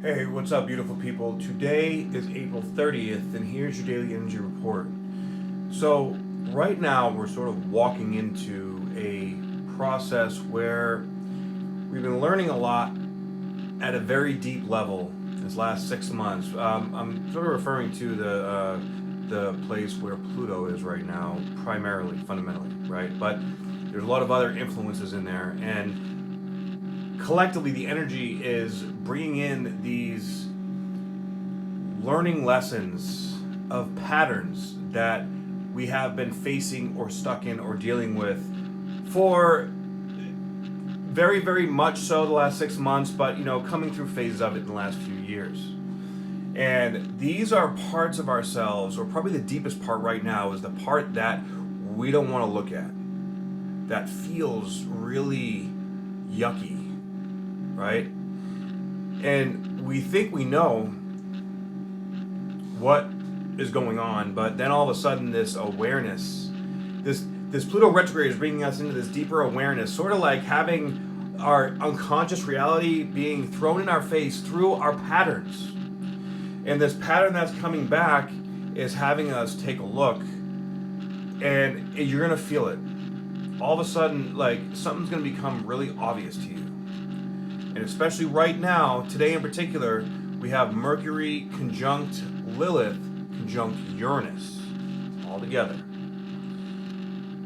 Hey, what's up, beautiful people? Today is April 30th, and here's your daily energy report. So, right now, we're sort of walking into a process where we've been learning a lot at a very deep level this last 6 months. I'm sort of referring to the place where Pluto is right now, primarily, fundamentally, right? But there's a lot of other influences in there, and collectively the energy is bringing in these learning lessons of patterns that we have been facing or stuck in or dealing with for very, very much so the last 6 months, but coming through phases of it in the last few years. And these are parts of ourselves, or probably the deepest part right now is the part that we don't want to look at, that feels really yucky, right? And we think we know what is going on, but then all of a sudden this awareness, this Pluto retrograde is bringing us into this deeper awareness, sort of like having our unconscious reality being thrown in our face through our patterns. And this pattern that's coming back is having us take a look, and you're going to feel it. All of a sudden, like, something's going to become really obvious to you. And especially right now, today in particular, we have Mercury conjunct Lilith conjunct Uranus all together.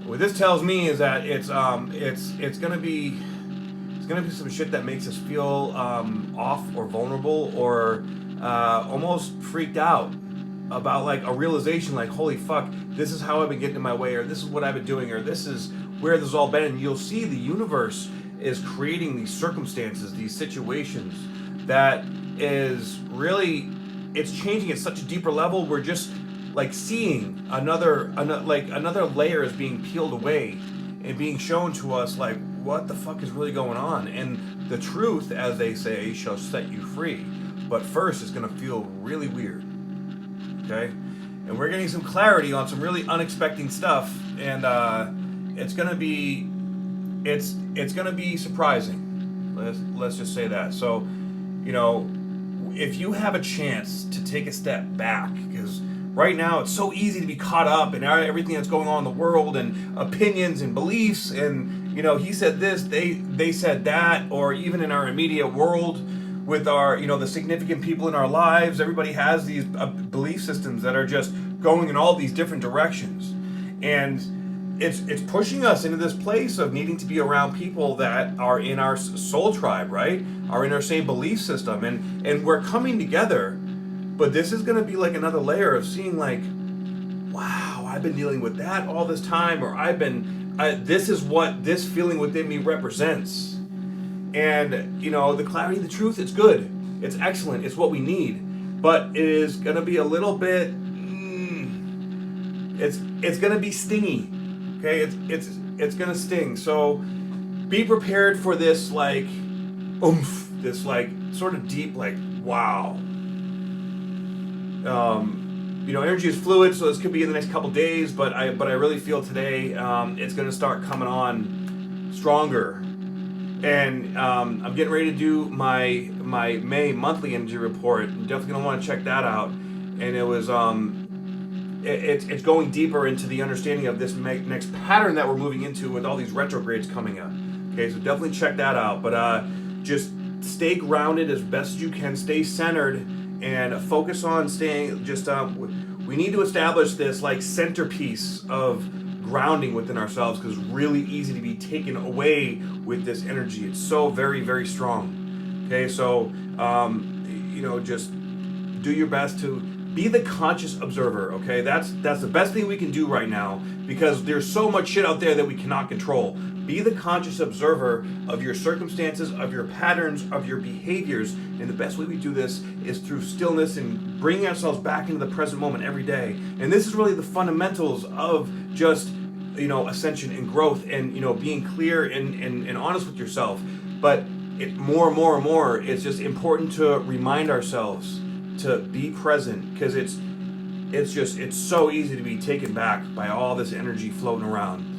What this tells me is that it's gonna be some shit that makes us feel off or vulnerable or almost freaked out about, like, a realization, like, holy fuck, this is how I've been getting in my way, or this is what I've been doing, or this is where this has all been. And you'll see the universe is creating these circumstances, these situations that is really, it's changing at such a deeper level. We're just like seeing another layer is being peeled away and being shown to us, like, what the fuck is really going on. And the truth, as they say, shall set you free. But first, it's going to feel really weird. Okay? And we're getting some clarity on some really unexpected stuff, and it's going to be surprising. Let's just say that. So, if you have a chance to take a step back, because right now it's so easy to be caught up in everything that's going on in the world, and opinions and beliefs, and he said this, they said that, or even in our immediate world with our the significant people in our lives, everybody has these belief systems that are just going in all these different directions, and it's pushing us into this place of needing to be around people that are in our soul tribe, right? Are in our same belief system, and we're coming together. But this is going to be like another layer of seeing, like, wow, I've been dealing with that all this time, or this is what this feeling within me represents. And the clarity, the truth, it's good, it's excellent, it's what we need. But it is going to be a little bit, it's going to be stingy. Okay, it's gonna sting. So be prepared for this, like, oomph, this, like, sort of deep, like, wow. Energy is fluid, so this could be in the next couple days, but I really feel today it's gonna start coming on stronger. And I'm getting ready to do my May monthly energy report. I'm definitely gonna want to check that out. And it was it's going deeper into the understanding of this next pattern that we're moving into with all these retrogrades coming up. Okay, so definitely check that out. But just stay grounded as best as you can. Stay centered and focus on staying. We need to establish this, like, centerpiece of grounding within ourselves, because it's really easy to be taken away with this energy. It's so very, very strong. Okay, so just do your best to be the conscious observer, okay? That's the best thing we can do right now, because there's so much shit out there that we cannot control. Be the conscious observer of your circumstances, of your patterns, of your behaviors. And the best way we do this is through stillness and bringing ourselves back into the present moment every day. And this is really the fundamentals of just, ascension and growth, and, being clear and honest with yourself. But more and more, it's just important to remind ourselves to be present, because it's so easy to be taken back by all this energy floating around.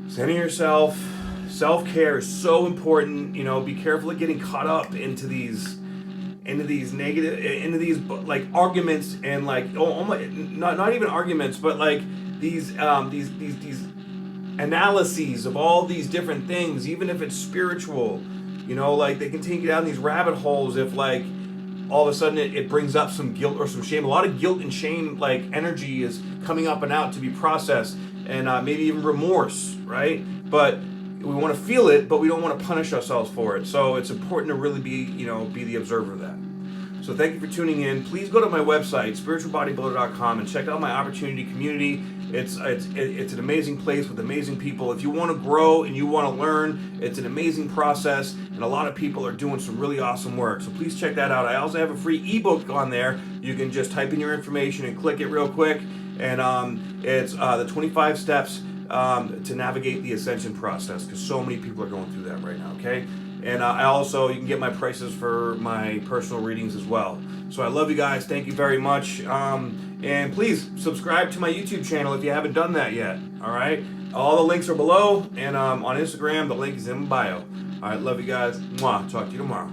Centering yourself, self-care is so important. Be careful of getting caught up into these into these negative, into these like arguments and like almost not even arguments, but like these analyses of all these different things, even if it's spiritual, you know, like they can take you down these rabbit holes if like all of a sudden it brings up some guilt or some shame. A lot of guilt and shame like energy is coming up and out to be processed, and maybe even remorse, right? But we want to feel it, but we don't want to punish ourselves for it. So it's important to really be the observer of that. So thank you for tuning in. Please go to my website, spiritualbodybuilder.com, and check out my opportunity community. It's an amazing place with amazing people. If you want to grow and you want to learn, it's an amazing process, and a lot of people are doing some really awesome work. So please check that out. I also have a free ebook on there. You can just type in your information and click it real quick, and it's the 25 steps to navigate the ascension process, because so many people are going through that right now. Okay. And you can get my prices for my personal readings as well. So I love you guys. Thank you very much. And please subscribe to my YouTube channel if you haven't done that yet. All right. All the links are below. And on Instagram, the link is in my bio. All right. Love you guys. Mwah. Talk to you tomorrow.